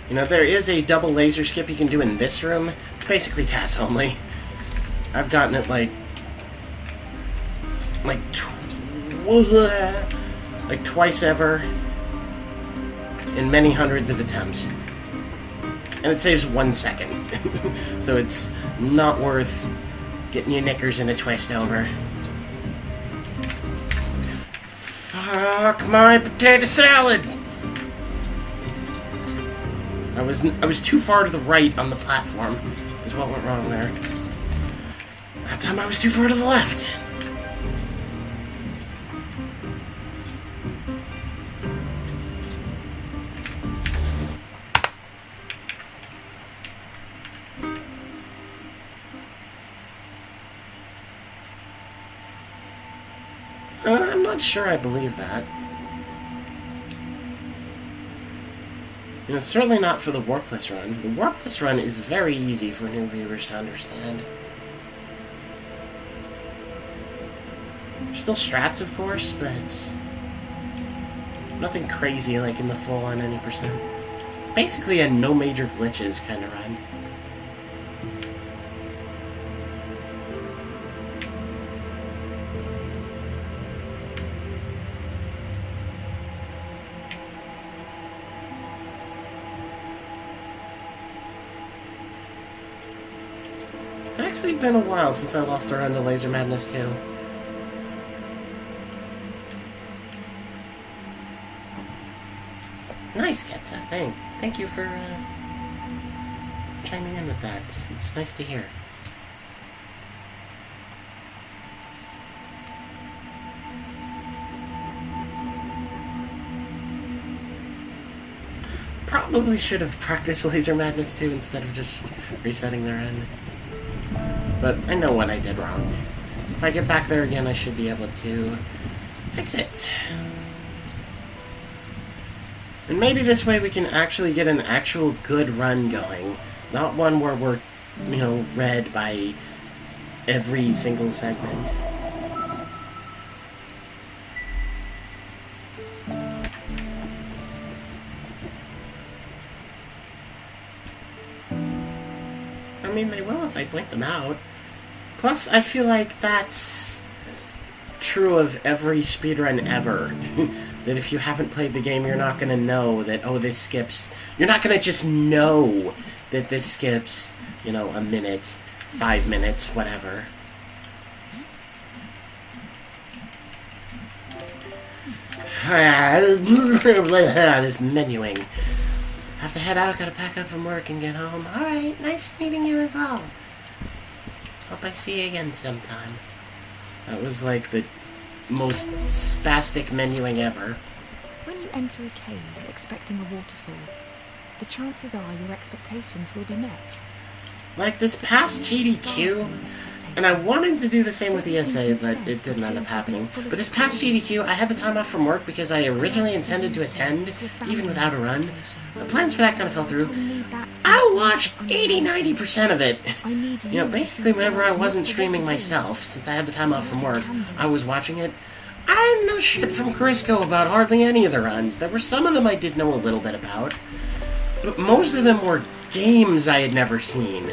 You know, there is a double laser skip you can do in this room. It's basically TAS only. I've gotten it like twice ever in many hundreds of attempts. And it saves 1 second. So it's not worth getting your knickers in a twist over. Fuck my potato salad! I was too far to the right on the platform, is what went wrong there. That time I was too far to the left. I'm not sure I believe that. You know, certainly not for the Warpless run. The Warpless run is very easy for new viewers to understand. There's still strats, of course, but it's nothing crazy like in the full-on any percent. It's basically a no major glitches kind of run. It's actually been a while since I lost a run to Laser Madness 2. Nice, Ketsa. Thank you for chiming in with that. It's nice to hear. Probably should have practiced Laser Madness 2 instead of just resetting the run. But I know what I did wrong. If I get back there again, I should be able to fix it. And maybe this way we can actually get an actual good run going. Not one where we're, you know, read by every single segment. I mean, they will if I blink them out. Plus, I feel like that's true of every speedrun ever. That if you haven't played the game, you're not going to know that, oh, this skips... You're not going to just know that this skips, you know, a minute, 5 minutes, whatever. This menuing. Have to head out, gotta pack up from work and get home. Alright, nice meeting you as well. Hope I see you again sometime. That was like the most spastic menuing ever. When you enter a cave expecting a waterfall, the chances are your expectations will be met. Like this past GDQ, and I wanted to do the same with ESA, but it didn't end up happening. But this past GDQ, I had the time off from work because I originally intended to attend, even without a run. The plans for that kind of fell through. I watched 80-90% of it. You know, basically whenever I wasn't streaming myself, since I had the time off from work, I was watching it. I didn't know shit from Crisco about hardly any of the runs. There were some of them I did know a little bit about, but most of them were games I had never seen.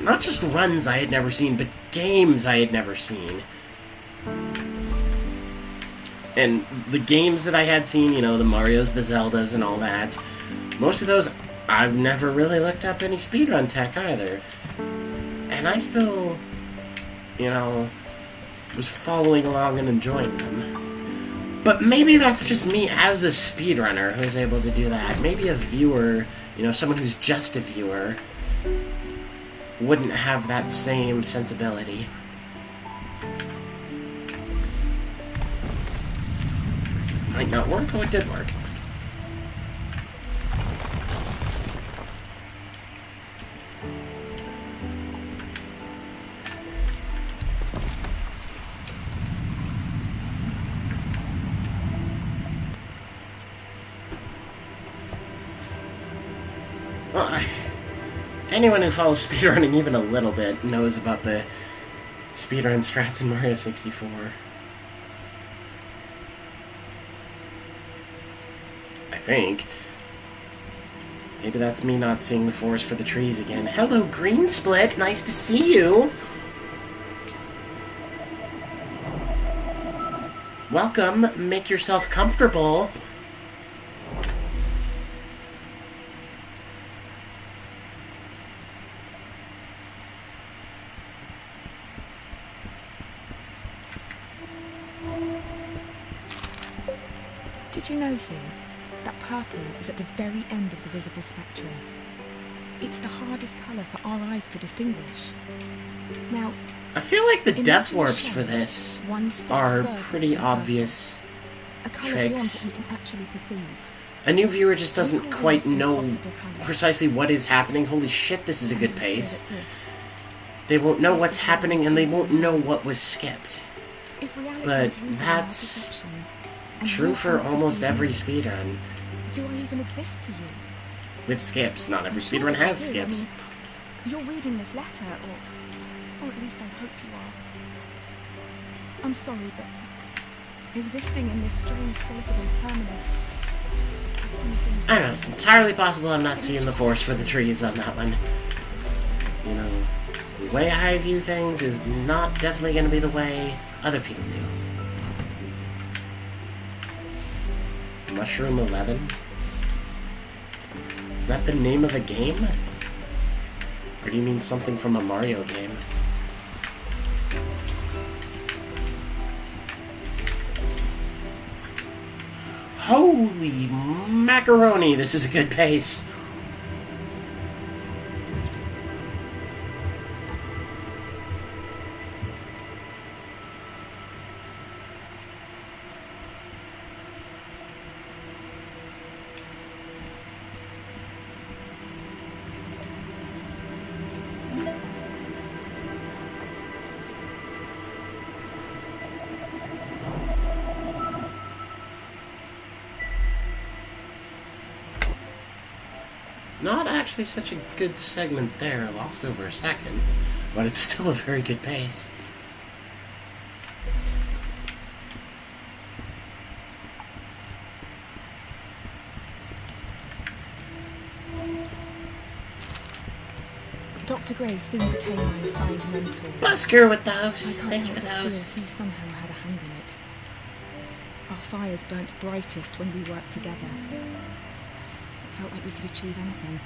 Not just runs I had never seen, but games I had never seen. And the games that I had seen, you know, the Marios, the Zeldas, and all that, most of those, I've never really looked up any speedrun tech either. And I still, you know, was following along and enjoying them. But maybe that's just me as a speedrunner who is able to do that. Maybe a viewer, you know, someone who's just a viewer, wouldn't have that same sensibility. Might not work, oh, it did work. Well, anyone who follows speedrunning even a little bit knows about the speedrun strats in Mario 64. I think. Maybe that's me not seeing the forest for the trees again. Hello, Green Split. Nice to see you. Welcome. Make yourself comfortable. Did you know, Hugh, that purple is at the very end of the visible spectrum? It's the hardest colour for our eyes to distinguish. Now, I feel like the death imagine a warps shape for this one step are further pretty from purple, obvious a colour beyond tricks. what we can actually perceive. A new viewer just We doesn't call quite these know impossible colours. precisely what is happening. Holy shit, this is a good And we feel pace. that this, They won't know this what's is happening and they won't know what was skipped. if reality But is rooted in our that's perception, and True you for can't almost perceive every me, speedrun. do I even exist to you? With skips. Not every I'm sure speedrun that has you do. skips. You're reading this letter, or at least I hope you are. I'm sorry, but existing in this strange state of impermanence is one of the things I don't know, it's entirely possible I'm not seeing the forest for the trees on that one. You know, the way I view things is not definitely going to be the way other people do. Mushroom 11? Is that the name of a game? Or do you mean something from a Mario game? Holy macaroni, this is a good pace. Not actually such a good segment there, lost over a second, but it's still a very good pace. Dr. Gray soon became my assigned mentor. Busker with the I house. can't Thank you help for the but feel house. he somehow had a hand in it. Our fires burnt brightest when we worked together. It felt like we could achieve anything.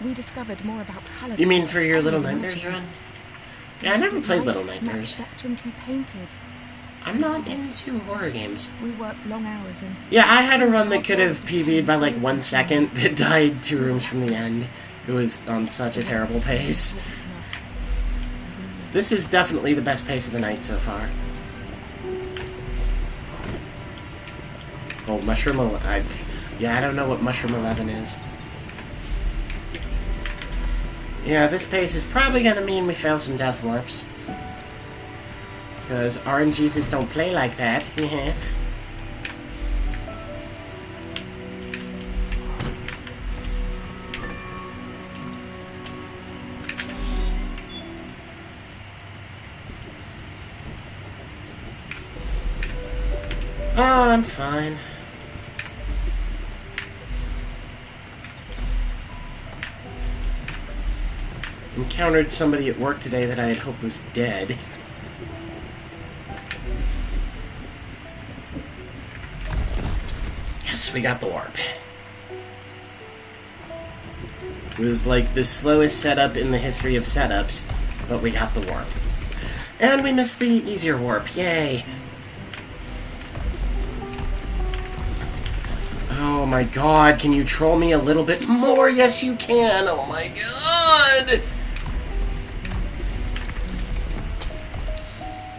We discovered more about colour. You mean for your than Little we Nightmares imagined. run? Yeah, I never played Little Light, Nightmares. spectrums we painted. I'm not into horror games. We worked long hours and Yeah, I had a run that could have PB'd by like 1 second that died 2 rooms from the end. It was on such a terrible pace. This is definitely the best pace of the night so far. Oh, Mushroom 11. Yeah, I don't know what Mushroom 11 is. Yeah, this pace is probably gonna mean we fail some death warps. Because RNGs don't play like that. Oh, I'm fine. Encountered somebody at work today that I had hoped was dead. Yes, we got the warp. It was like the slowest setup in the history of setups, but we got the warp. And we missed the easier warp. Yay! Oh my god, can you troll me a little bit more? Yes, you can! Oh my god!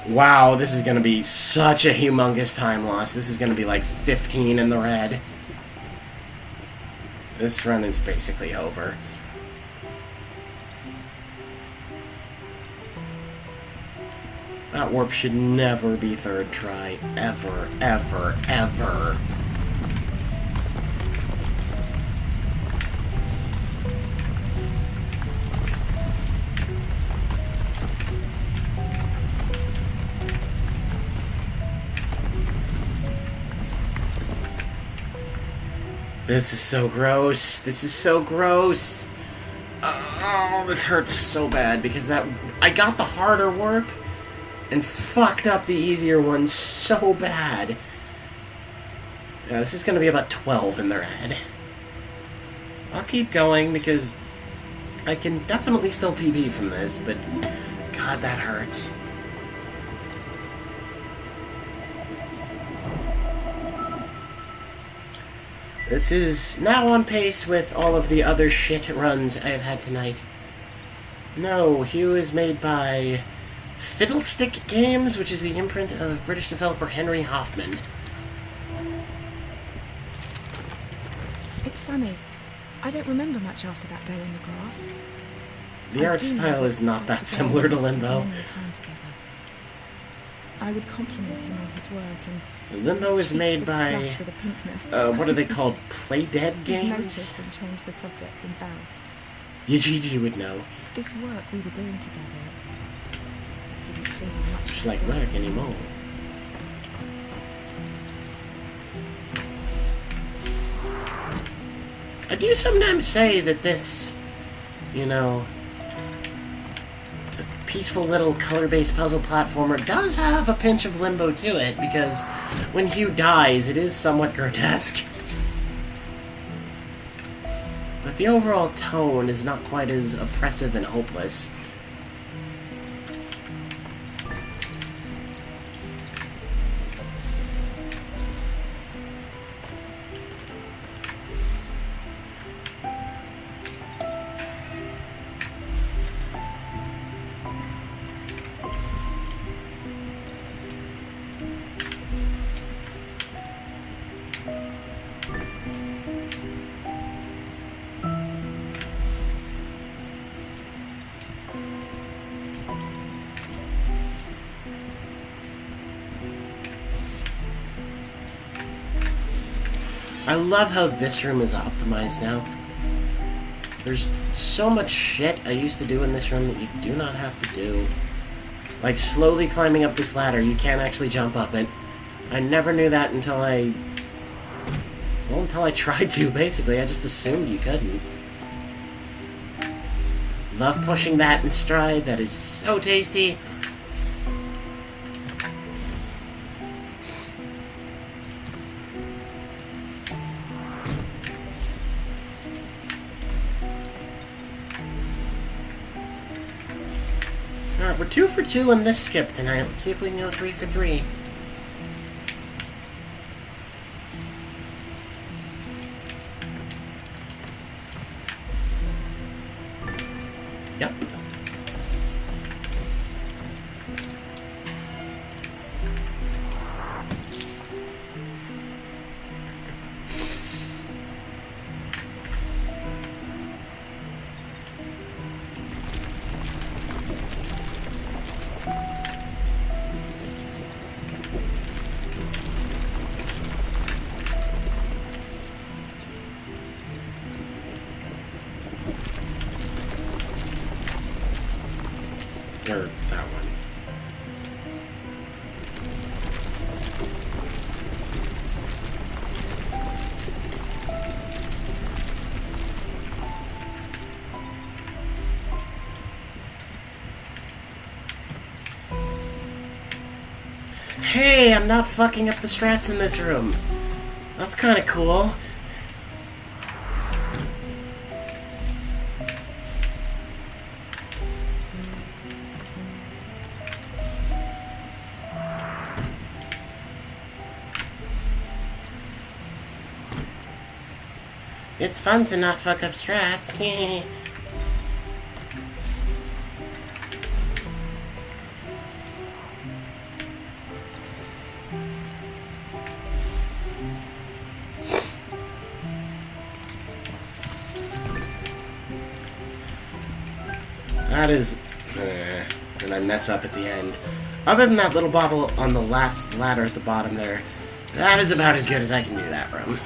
Wow, this is gonna be such a humongous time loss. This is gonna be like 15 in the red. This run is basically over. That warp should never be third try. Ever, ever, ever. This is so gross. This is so gross. Oh, this hurts so bad because I got the harder warp and fucked up the easier one so bad. Yeah, this is going to be about 12 in the red. I'll keep going because I can definitely still PB from this, but God, that hurts. This is now on pace with all of the other shit runs I have had tonight. No, Hue is made by Fiddlestick Games, which is the imprint of British developer Henry Hoffman. It's funny. I don't remember much after that day in the grass. The art style is not that similar to Limbo. I would compliment him on his work and Limbo is made by, what are they called, Playdead Games? Games? And changed the subject embarrassed. Yajiji would know. This work we were doing together didn't feel much like work anymore. I do sometimes say that this, you know, peaceful little color-based puzzle platformer does have a pinch of Limbo to it, because when Hugh dies, it is somewhat grotesque. But the overall tone is not quite as oppressive and hopeless. I love how this room is optimized now. There's so much shit I used to do in this room that you do not have to do. Like slowly climbing up this ladder, you can't actually jump up it. I never knew that until I tried to, basically. I just assumed you couldn't. Love pushing that in stride, that is so tasty. Alright, we're 2 for 2 on this skip tonight. Let's see if we can go 3 for 3. Yep. Or that one. Hey, I'm not fucking up the strats in this room. That's kind of cool. It's fun to not fuck up strats. That is... and I mess up at the end. Other than that little bobble on the last ladder at the bottom there, that is about as good as I can do that room.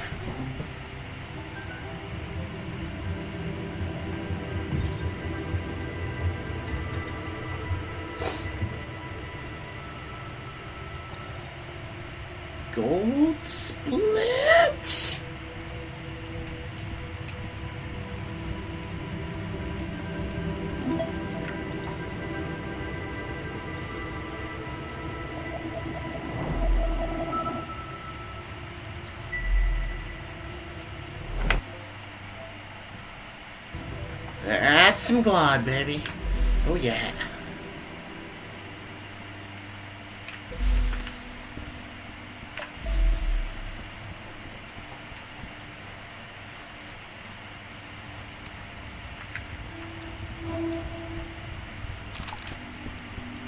Gold split. That's some Glod, baby. Oh, yeah.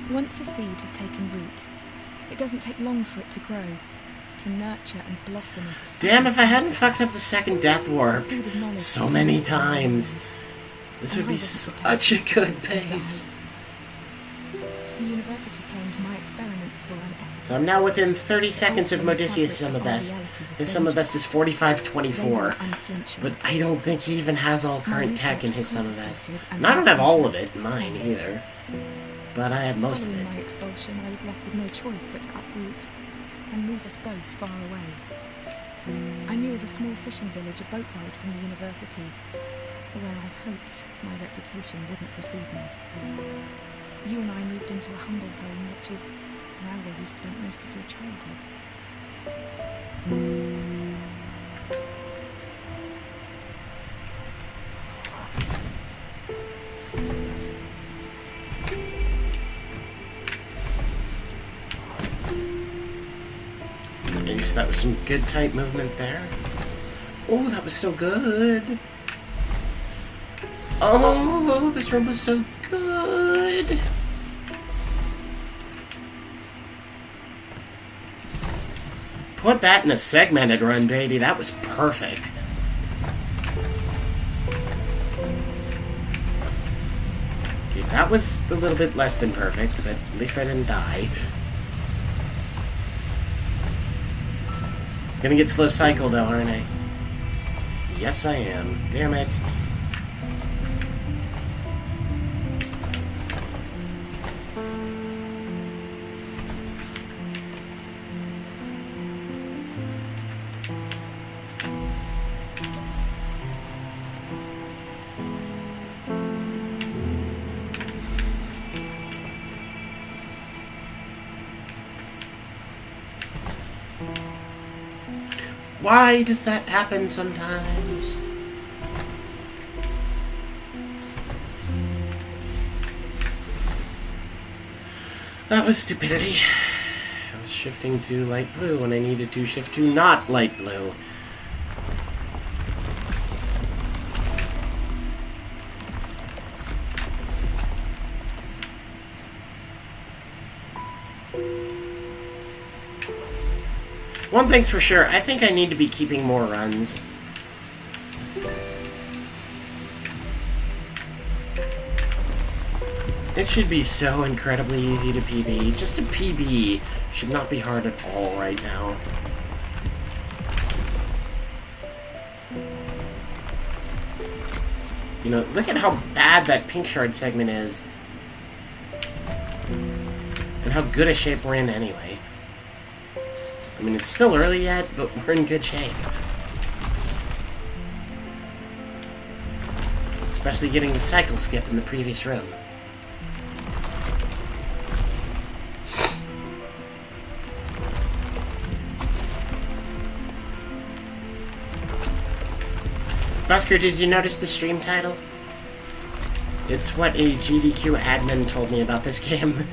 Once a seed has taken root, it doesn't take long for it to grow, to nurture and blossom into something. Damn, if I hadn't fucked up the second Death Warp A seed of knowledge so many times, this would be such a good pace. The university claimed my experiments were unethical. So I'm now within 30 seconds of Modicius Sumabest. His Sumabest is 4524, but I don't think he even has all current tech in his Sumabest. And I don't have all of it in mine either, but I have most of Following it. my expulsion, I was left with no choice but to uproot and move us both far away. I knew of a small fishing village a boat ride from the university, where I hoped my reputation wouldn't precede me. You and I moved into a humble home, which is now where you spent most of your childhood. Nice, that was some good tight movement there. Oh, that was so good. Oh, this run was so good. Put that in a segmented run, baby. That was perfect. Okay, that was a little bit less than perfect, but at least I didn't die. Gonna get slow cycle though, aren't I? Yes, I am. Damn it. Why does that happen sometimes? That was stupidity. I was shifting to light blue when I needed to shift to not light blue. One thing's for sure, I think I need to be keeping more runs. It should be so incredibly easy to PB. Just a PB should not be hard at all right now. You know, look at how bad that pink shard segment is. And how good a shape we're in anyway. I mean, it's still early yet, but we're in good shape. Especially getting the cycle skip in the previous room. Busker, did you notice the stream title? It's what a GDQ admin told me about this game.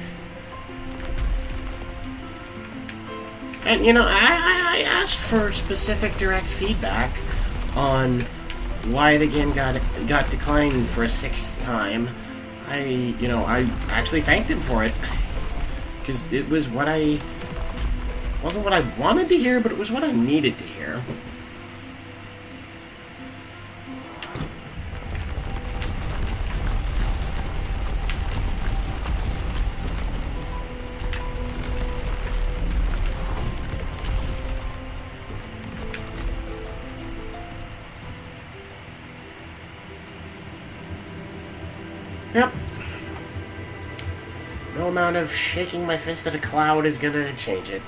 And, you know, I asked for specific direct feedback on why the game got declined for a 6th time. I actually thanked him for it. Because it was what wasn't what I wanted to hear, but it was what I needed to hear. Yep. No amount of shaking my fist at a cloud is gonna change it.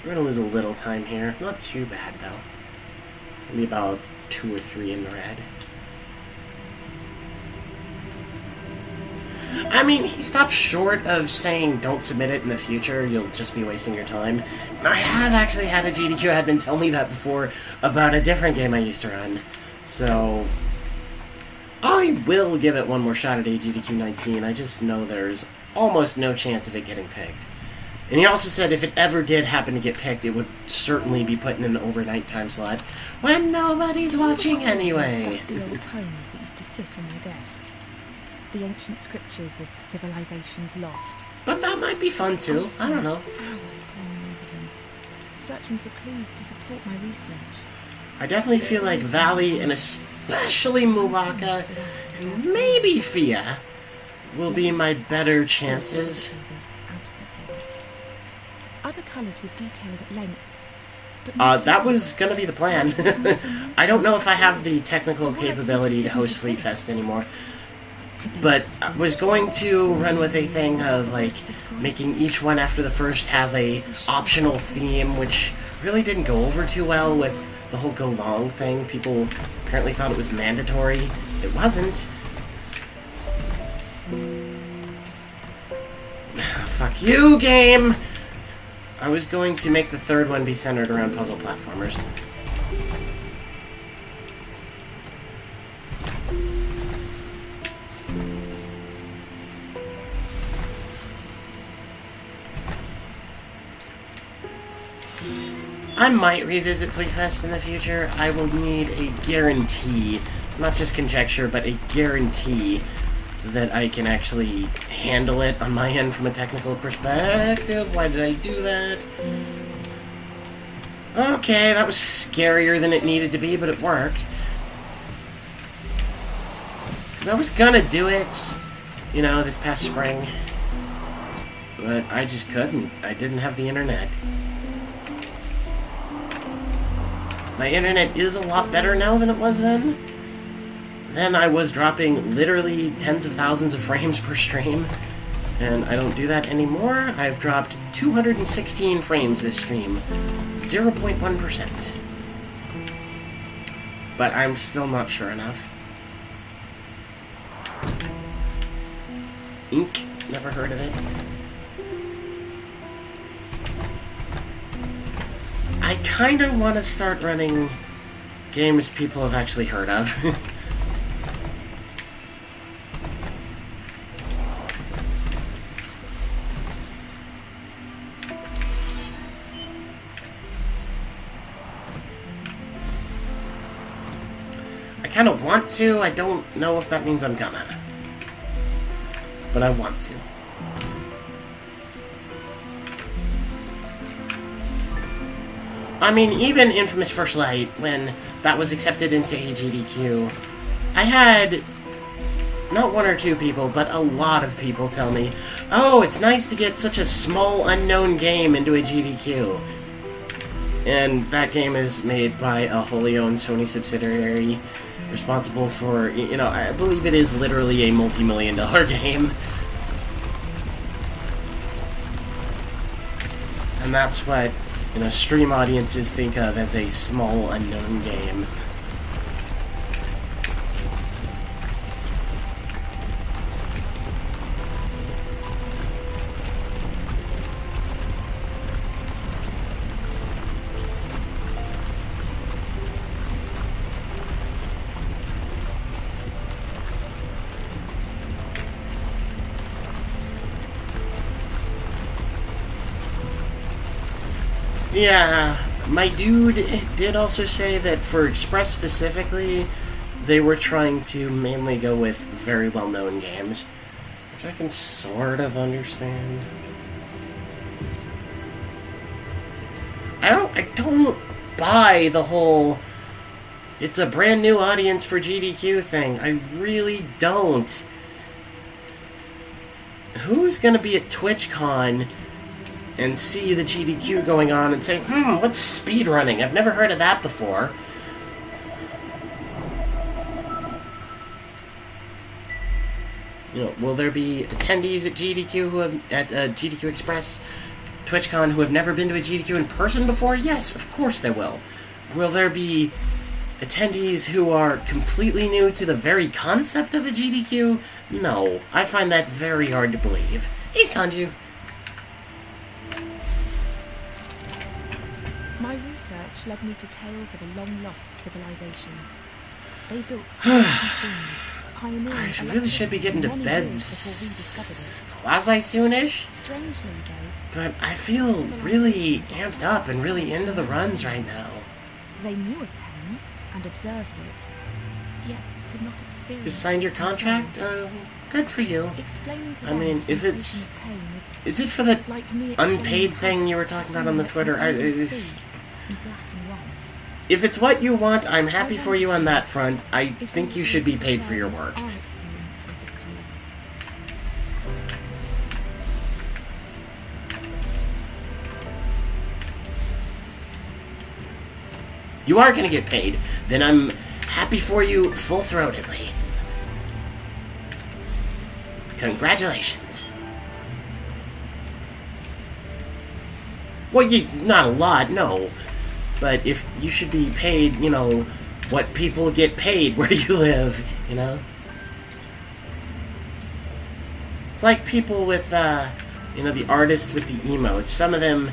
We're gonna lose a little time here. Not too bad, though. Maybe about 2 or 3 in the red. I mean, he stopped short of saying don't submit it in the future, you'll just be wasting your time. And I have actually had a GDQ admin tell me that before about a different game I used to run. So, I will give it one more shot at AGDQ 19. I just know there's almost no chance of it getting picked. And he also said if it ever did happen to get picked, it would certainly be put in an overnight time slot when nobody's watching anyway. Those dusty old tomes that used to sit on my desk. The ancient scriptures of civilizations lost. But that might be fun too. I don't know. Hours poring over them, searching for clues to support my research. I definitely feel like Valley, and especially Mulaka, and maybe Fia, will be my better chances. Other colours were detailed at length. That was gonna be the plan. I don't know if I have the technical capability to host Fleet Fest anymore, but I was going to run with a thing of, like, making each one after the first have a optional theme, which really didn't go over too well with the whole Go Long thing. People apparently thought it was mandatory. It wasn't. Fuck you, game! I was going to make the third one be centered around puzzle platformers. I might revisit Fleet Fest in the future. I will need a guarantee, not just conjecture, but a guarantee that I can actually handle it on my end from a technical perspective. Why did I do that? Okay, that was scarier than it needed to be, but it worked. Because I was gonna do it, you know, this past spring. But I just couldn't. I didn't have the internet. My internet is a lot better now than it was then. Then I was dropping literally tens of thousands of frames per stream, and I don't do that anymore. I've dropped 216 frames this stream, 0.1%. But I'm still not sure enough. Ink, never heard of it. I kind of want to start running games people have actually heard of. I kind of want to. I don't know if that means I'm gonna. But I want to. I mean, even Infamous First Light, when that was accepted into AGDQ, I had not one or two people, but a lot of people tell me, oh, it's nice to get such a small, unknown game into a GDQ. And that game is made by a wholly owned Sony subsidiary, responsible for, you know, I believe it is literally a multi-million-dollar game. And that's what, you know, stream audiences think of as a small, unknown game. Yeah, my dude did also say that for Express specifically, they were trying to mainly go with very well-known games, which I can sort of understand. I don't buy the whole it's a brand new audience for GDQ thing. I really don't. Who's gonna be at TwitchCon and see the GDQ going on and say, what's speedrunning? I've never heard of that before. You know, will there be attendees at GDQ GDQ Express, TwitchCon who have never been to a GDQ in person before? Yes, of course there will. Will there be attendees who are completely new to the very concept of a GDQ? No, I find that very hard to believe. Hey, Sanju. My research led me to tales of a long-lost civilization. They built machines, pioneering I really should be getting to many bed years before we discovered it. quasi-soonish, Strangely, though, but I feel really amped up and really into the runs right now. they knew of pain and observed it, yet could not experience. Just signed your contract? themselves. Good for you. Explaining to I them mean, the if sensation it's... of pain Is it for the is like me explaining unpaid thing you were to talking about on the someone that Twitter? can only If see in black and white. it's what you want, I'm happy for you on that front. I If think we you should be could paid for share your work. our experiences of colour. You are going to get paid. Then I'm happy for you full-throatedly. Congratulations. Well, not a lot, no. But if you should be paid, you know, what people get paid where you live, you know? It's like people with, you know, the artists with the emotes. Some of them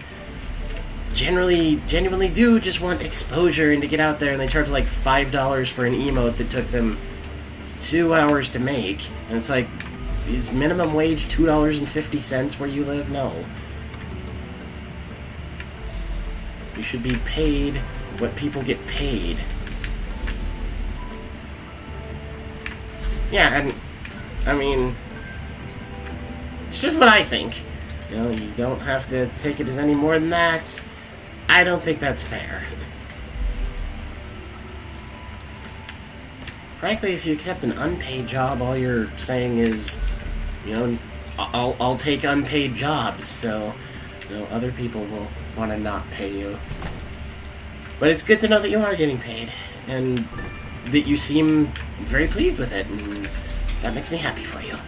genuinely do just want exposure and to get out there, and they charge like $5 for an emote that took them 2 hours to make. And it's like, is minimum wage $2.50 where you live? No. You should be paid what people get paid. Yeah, and I mean, it's just what I think. You know, you don't have to take it as any more than that. I don't think that's fair. Frankly, if you accept an unpaid job, all you're saying is, you know, I'll take unpaid jobs, so, you know, other people will want to not pay you. But it's good to know that you are getting paid, and that you seem very pleased with it, and that makes me happy for you.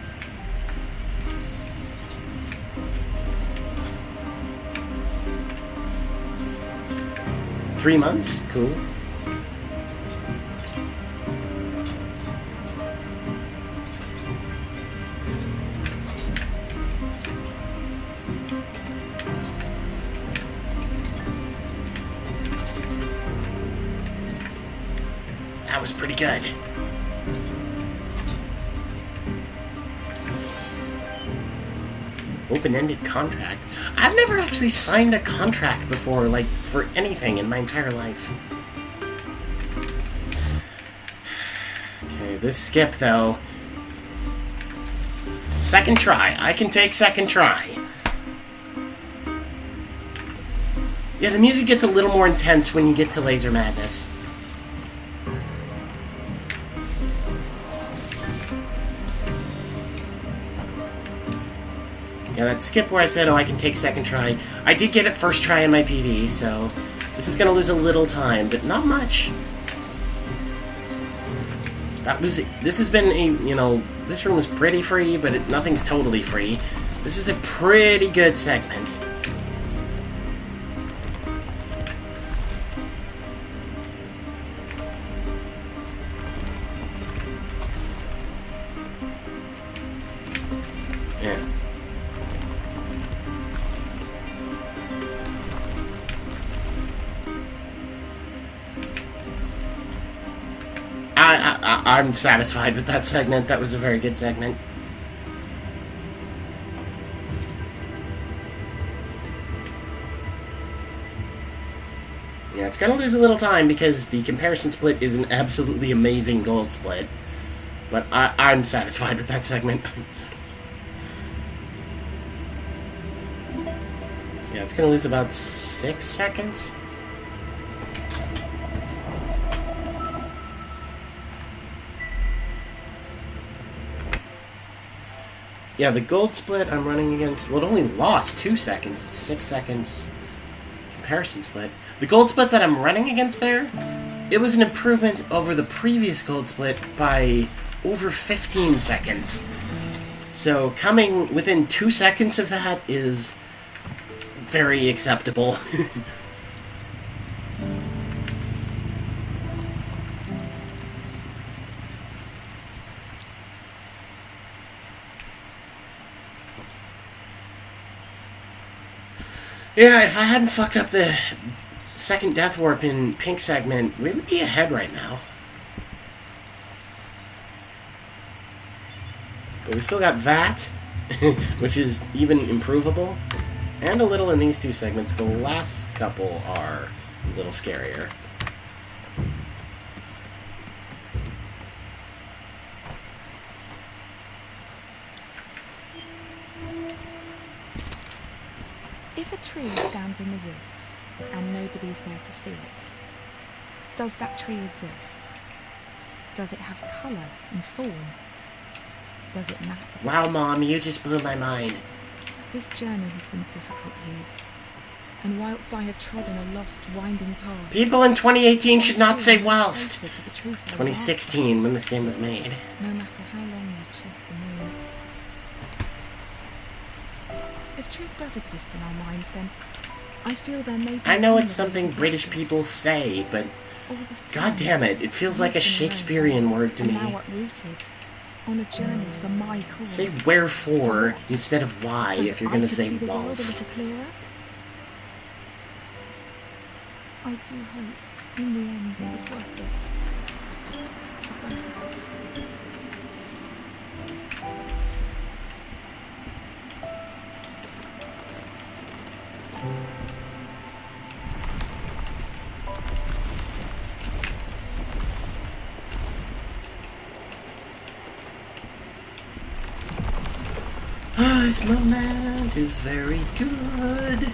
Three months? Cool. That was pretty good. Open-ended contract? I've never actually signed a contract before, like, for anything in my entire life. Okay, this skip, though. Second try. I can take second try. Yeah, the music gets a little more intense when you get to Laser Madness. Yeah, that skip where I said, oh, I can take second try. I did get it first try in my PB, so this is going to lose a little time, but not much. This has been a, you know, this room was pretty free, but nothing's totally free. This is a pretty good segment. Yeah. I'm satisfied with that segment. That was a very good segment. Yeah, it's gonna lose a little time because the comparison split is an absolutely amazing gold split. But I'm satisfied with that segment. Yeah, it's gonna lose about 6 seconds. Yeah, the gold split I'm running against, well, it only lost 2 seconds. It's 6 seconds comparison split. The gold split that I'm running against there, it was an improvement over the previous gold split by over 15 seconds. So coming within 2 seconds of that is very acceptable. Yeah, if I hadn't fucked up the second Death Warp in Pink segment, we would be ahead right now. we still got that, which is even improvable, and a little in these two segments. The last couple are a little scarier. If a tree stands in the woods and nobody's there to see it, does that tree exist? Does it have colour and form? Does it matter? Wow, Mom, you just blew my mind. This journey has been difficult here, and whilst I have trodden a lost, winding path... People in 2018 should not say whilst. closer to the truth of 2016, when this game was made. no matter how long you chase the moon. If truth does exist in our minds, then I feel there may be... I know it's something British people say, but all this god time, damn it, it feels like a we've been alone, Shakespearean word to and me. now uprooted, on a journey for my cause. Say wherefore instead of why So if you're I gonna could say see the world a whilst. little clearer. I do hope, in the end, it was worth it. For both of us. This moment is very good.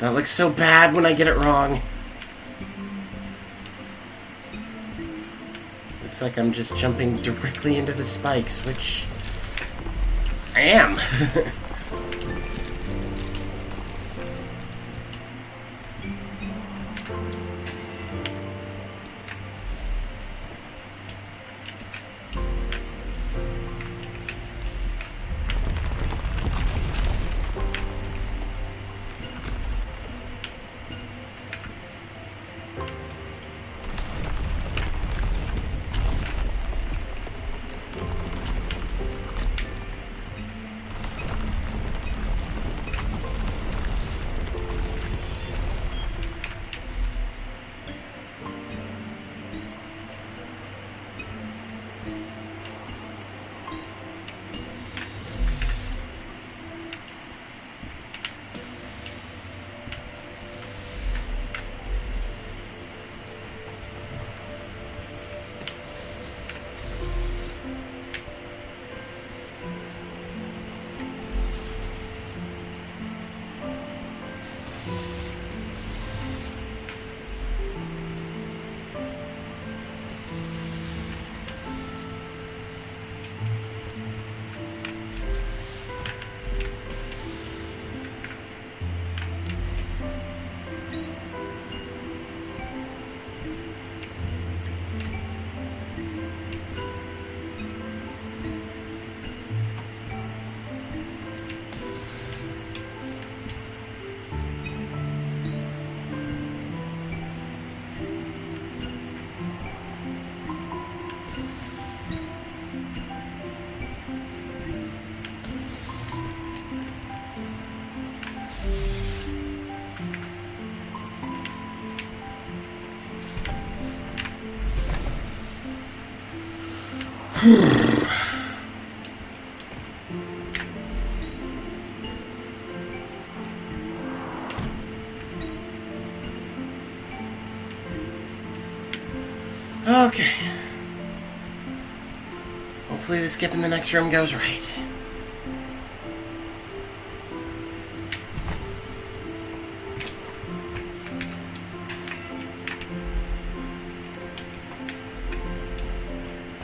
That looks so bad when I get it wrong. Looks like I'm just jumping directly into the spikes, which I am. Okay. Hopefully the skip in the next room goes right.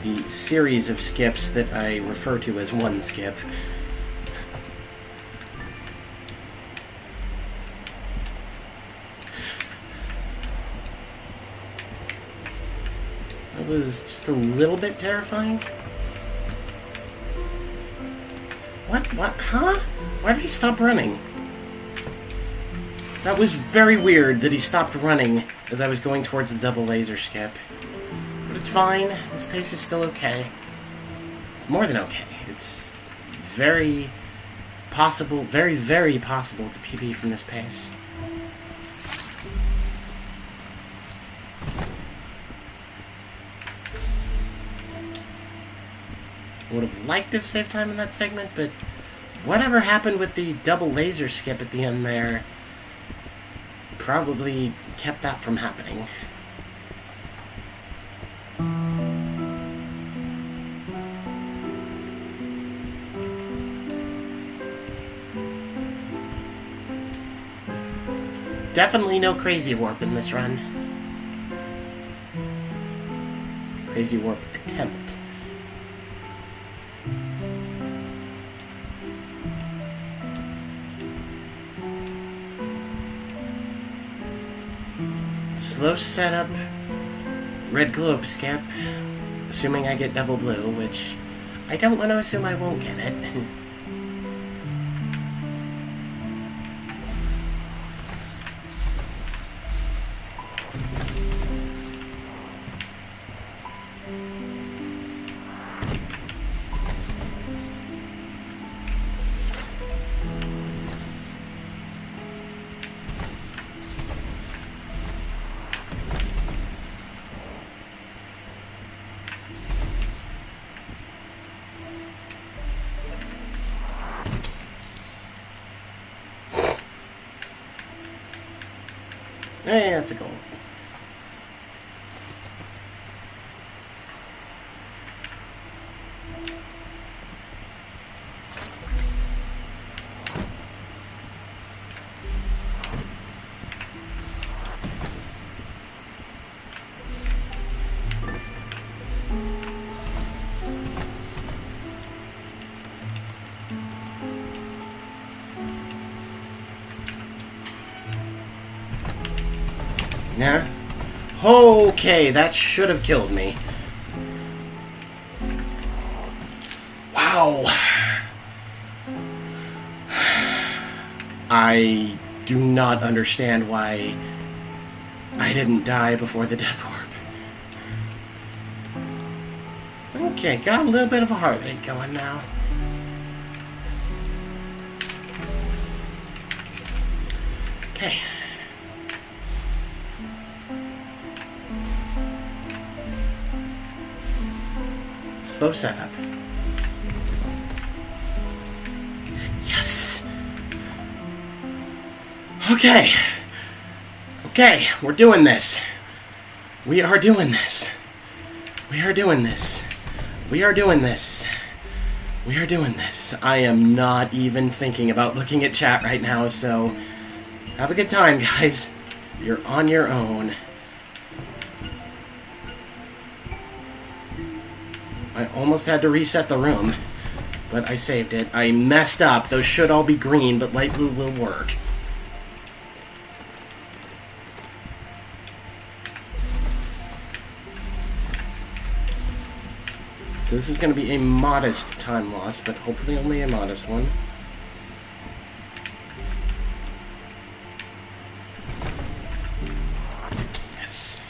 The series of skips that I refer to as one skip. was just a little bit terrifying. What? Huh? Why did he stop running? That was very weird that he stopped running as I was going towards the double laser skip. But it's fine. This pace is still okay. It's more than okay. It's very possible, very, very possible to PB from this pace. I would have liked to have saved time in that segment, but whatever happened with the double laser skip at the end there probably kept that from happening. Definitely no Crazy Warp in this run. Crazy Warp attempt. Slow setup, red globe skip, assuming I get double blue, which I don't want to assume I won't get it. Hey, that's a goal. Yeah? Okay, that should have killed me. Wow. I do not understand why I didn't die before the death warp. Okay, got a little bit of a heart rate going now. Okay. Slow setup. Yes! Okay. Okay, we're doing this. We are doing this. We are doing this. We are doing this. We are doing this. I am not even thinking about looking at chat right now, so have a good time, guys. You're on your own. I almost had to reset the room, but I saved it. I messed up. Those should all be green, but light blue will work. So this is going to be a modest time loss, but hopefully only a modest one. Yes.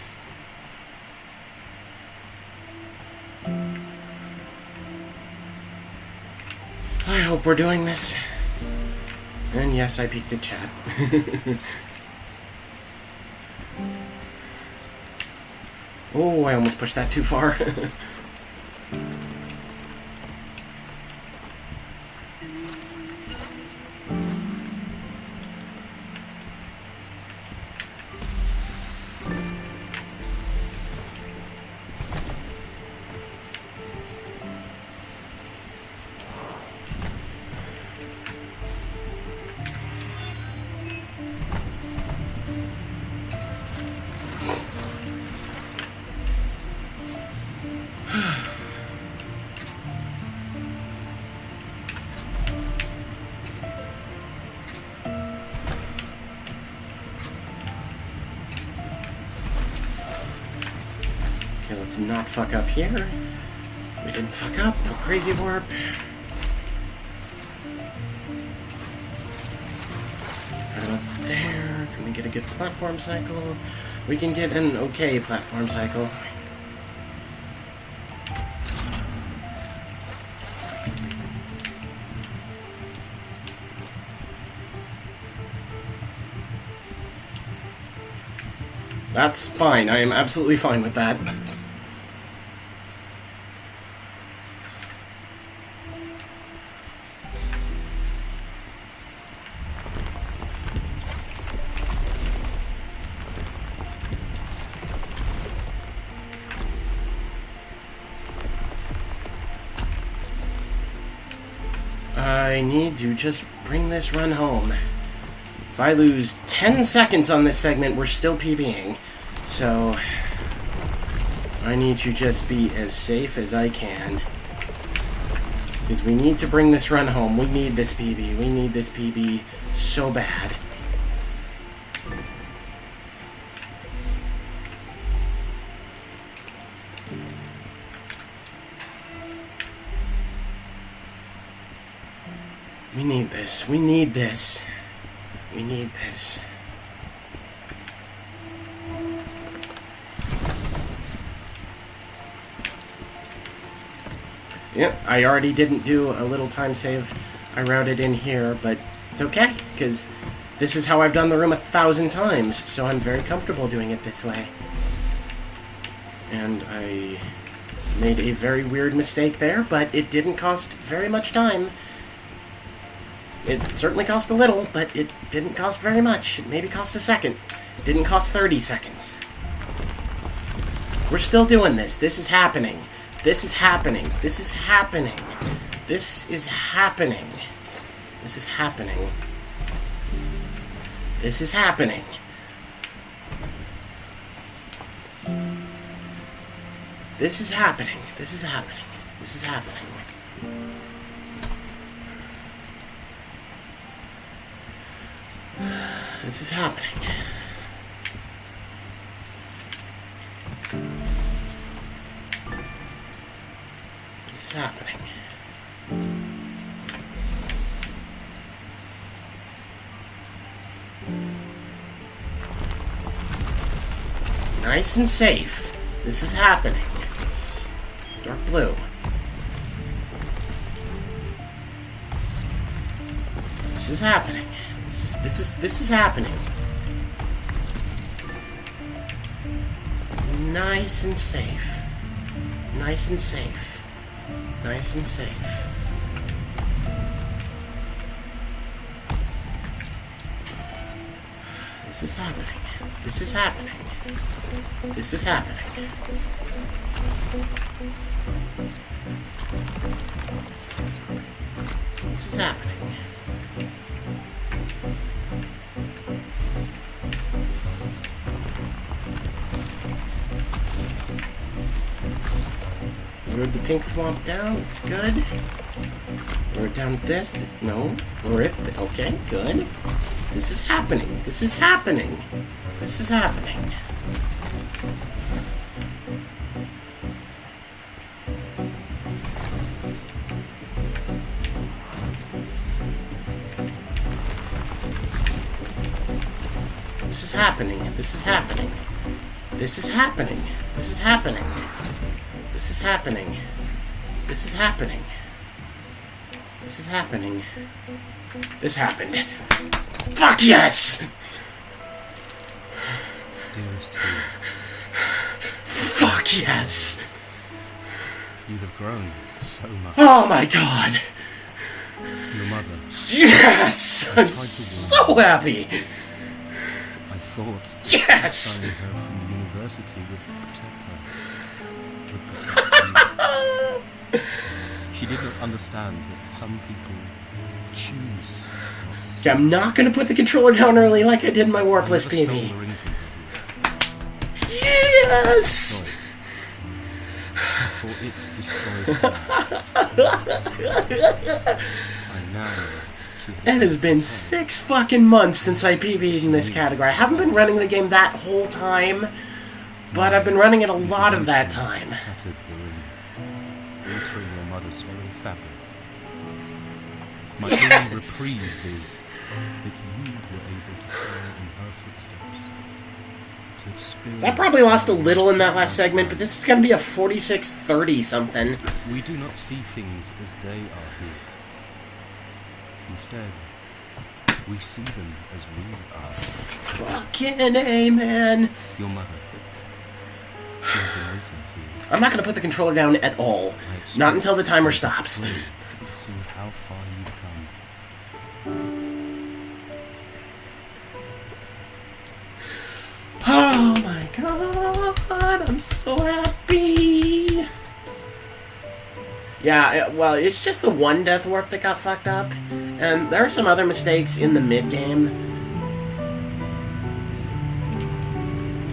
I hope we're doing this. And yes, I peeked at chat. Oh, I almost pushed that too far. Let's not fuck up here. We didn't fuck up. No crazy warp. Right about there. Can we get a good platform cycle? We can get an okay platform cycle. That's fine. I am absolutely fine with that. I need to just bring this run home. If I lose 10 seconds on this segment, we're still PBing. So, I need to just be as safe as I can. Because we need to bring this run home. We need this PB. We need this PB so bad. We need this. We need this. We need this. Yep, I already didn't do a little time save. I routed in here, but it's okay, because this is how I've done the room 1,000 times, so I'm very comfortable doing it this way. And I made a very weird mistake there, but it didn't cost very much time. It certainly cost a little, but it didn't cost very much. It maybe cost a second. It didn't cost 30 seconds. We're still doing this. This is happening. This is happening. This is happening. This is happening. This is happening. This is happening. This is happening. This is happening. This is happening. This is happening. This is happening. Nice and safe. This is happening. Dark blue. This is happening. This is happening. Nice and safe. Nice and safe. Nice and safe. This is happening. This is happening. This is happening. This is happening. Lowered the pink thwomp down, it's good. Lower down this, no. Lower it, okay, good. This is happening, this is happening. This is happening. This is happening, this is happening. This is happening, this is happening. This is happening. This is happening. This is happening. This happened. Fuck yes! Dearest Hugh, Fuck yes! you have grown so much. Oh my god! Your mother, Yes! I'm so happy! I thought Yes! signing her from university would protect her. Would protect you. She did not understand that some people choose not to see. I'm not gonna put the controller down early like I did in my warpless I never stole PB. the ring from her. Yes! Sorry. For it destroyed her. I now she It has been 6 fucking months since I PB'd in this category. I haven't been running the game that whole time, but I've been running it a lot of that time. Shattered the ring, altering your mother's very fabric. My only reprieve is that you were able to follow in her footsteps. To experience. So I probably lost a little in that last segment, but this is going to be a 46-30 something. We do not see things as they are here. Instead, we see them as we are. Fucking amen. Your mother. She has been waiting for you. I'm not going to put the controller down at all. Not until the timer stops. To see how far you've come. Oh my god, I'm so happy. Yeah, well, it's just the one death warp that got fucked up. And there are some other mistakes in the mid-game.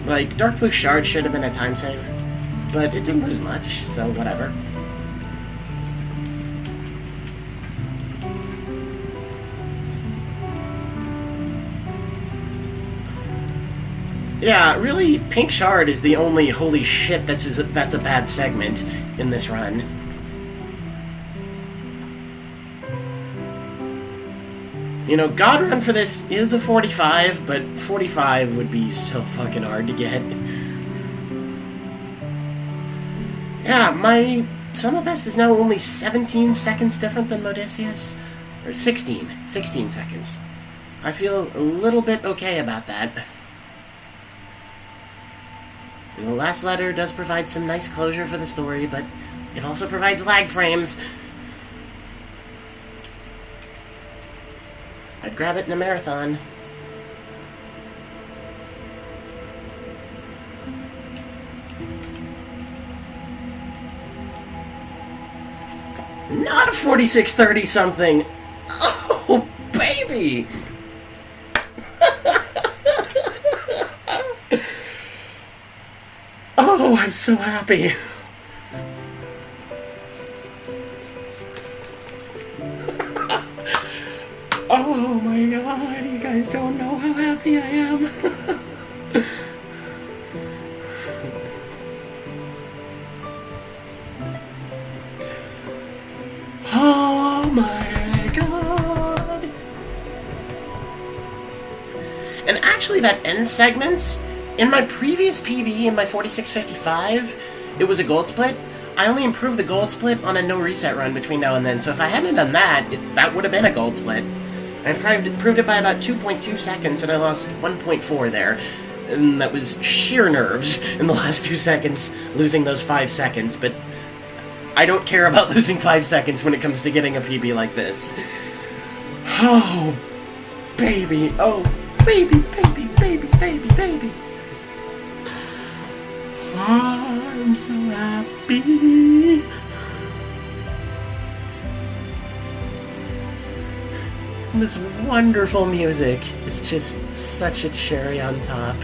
Like, Dark Blue Shard should have been a time save, but it didn't lose much, so whatever. Yeah, really, Pink Shard is the only holy shit that's a bad segment in this run. You know, God Run for this is a 45, but 45 would be so fucking hard to get. Yeah, my Summer Best is now only 17 seconds different than Modesius. Or 16 seconds. I feel a little bit okay about that. The last letter does provide some nice closure for the story, but it also provides lag frames. I'd grab it in a marathon. Not a 46-30 something! Oh, baby! Oh, I'm so happy. Oh my god, you guys don't know how happy I am. Oh my god. And actually that end segment, in my previous PB, in my 4655, it was a gold split. I only improved the gold split on a no reset run between now and then, so if I hadn't done that, that would have been a gold split. I improved it by about 2.2 seconds, and I lost 1.4 there. And that was sheer nerves in the last 2 seconds, losing those 5 seconds, but I don't care about losing 5 seconds when it comes to getting a PB like this. Oh, baby, oh, baby, baby, baby, baby, baby. Oh, I'm so happy. This wonderful music is just such a cherry on top.